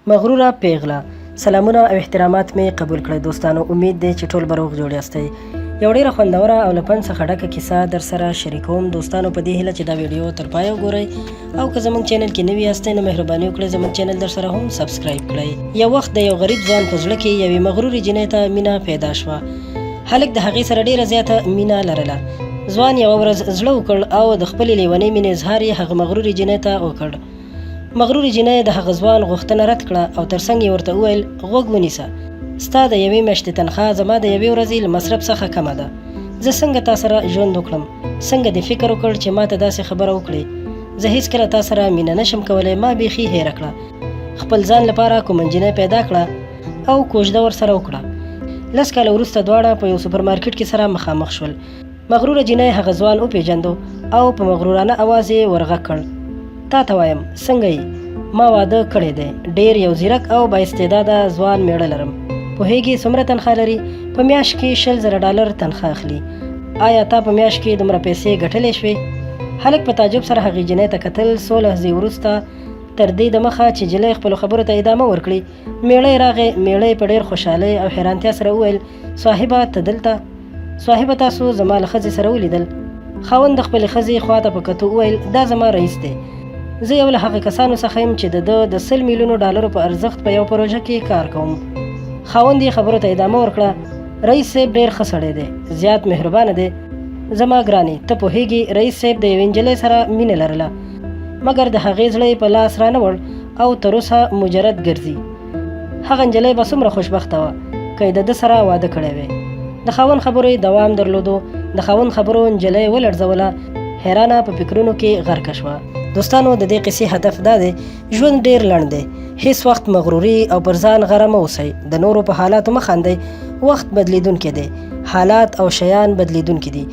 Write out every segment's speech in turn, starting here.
مغروره پیغله سلامونه او احترامات مې قبول کړئ دوستانو. امید دی چې ټول به روغ جوړ یاستئ. یو ډېره خوندوره او له پند څخه ډکه کیسه در سره شریکوم دوستانو. په دې هیله چې دا ویډیو تر پایه وګورئ او که زموږ چینل کې نوي یاستئ نو مهرباني وکړئ زموږ چینل در سره هم سبسکرایب کړئ. یو وخت د یو غریب ځوان په زړه کې یوې مغرورې جینۍ ته مینه پیدا شوه. هلک د هغې سره ډېره زیاته مینه لرله. ځوان یوه ورځ زړه وکړ او د خپلې لیونۍ مینې اظهار یې هغه مغرورې جینۍ ته وکړ. مغرورې جینۍ د هغه ځوان غوښتنه رد کړه او ترڅنګ یې ورته وویل غوږ ونیسه، ستا د یوې میاشتې تنخوا زما د یوې ورځې له مصرف څخه کمه ده. زه څنګه تا سره ژوند وکړم؟ څنګه دې فکر وکړ چې ما ته داسې خبره وکړې؟ زه هیڅکله تا سره مینه نشم کولی، ما بیخي هیره کړه. خپل ځان لپاره کومه نجلۍ پیدا کړه او کوژده ورسره وکړه. 10 کاله وروسته دواړه په یو سوپرمارکېټ کې سره مخامخ شول. مغروره جینۍ هغه ځوان وپېژندو او په مغرورانه اواز یې ورغږ کړ، تا ته وایم څنګه یې؟ ما واده کړی دی، ډېر یو ځیرک او بااستعداده ځوان میړه لرم. پوهېږې څومره تنخوا لري؟ په میاشت کې $100,000 تنخوا اخلي. آیا تا په میاشت کې دومره پیسې ګټلې شوې؟ هلک په تعجب سره هغې جینۍ ته کتل. څو لحظې وروسته تر دې دمخه چې جینۍ خپلو خبرو ته ادامه ورکړي میړی راغی. میړی په ډېر خوشحالۍ او حیرانتیا سره وویل صاحبه ته دلته؟ صاحبه تاسو زما له ښځې سره ولیدل؟ خاوند د خپلې ښځې خواته په کتو وویل دا زما رئیس دی. زه یو له هغه کسانو څخه یم چې د $100 میلیونو په ارزښت په یو پروژه کې کار کوم. خاوند یې خبرو ته ادامه ورکړه، رئیس صاحب ډېر ښه سړی دی، زیات مهربانه دی. زما ګرانې ته پوهېږې رئیس صاحب د یوې نجلۍ سره مینه لرله مګر د هغې زړه یې په لاس رانه وړ او تر اوسه مجرد ګرځي. هغه نجلۍ به څومره خوشبخته وه که یې د ده سره واده کړی وی. د خاوند خبرو یې دوام درلودو. د خاوند خبرو نجلۍ ولړزوله، حیرانه په فکرونو کې غرقه شوه. دوستانو د دې قصې هدف دا دی ژوند ډېر لنډ دی. هیڅ وخت مغروري او پر ځان غره مه اوسئ. د نورو په حالاتو مه خاندئ. وخت بدلیدونکی دی، حالات او شیان بدلیدونکي دي.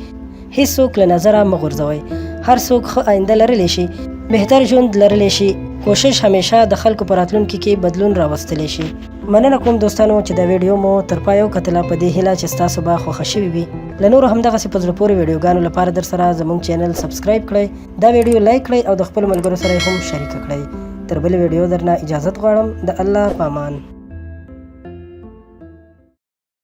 هیڅوک له نظره مه غورځوئ. هر څوک ښه آینده لرلی شي، بهتر ژوند لرلی شي. کوشش همیشه د خلکو په راتلونکي کې بدلون راوستلی شي. مننه کوم دوستانو چې دا ویډیو مو تر پایه وکتله. په دې هیله چې ستاسو به خوښه شوې وي. له نورو همدغسې په زړه پورې ویډیوګانو لپاره در سره زموږ چینل سبسکرایب کړئ، دا ویډیو لایک کړئ او د خپلو ملګرو سره هم شریکه کړئ. تر بلې ویډیو درنه اجازت غواړم. د الله په امان.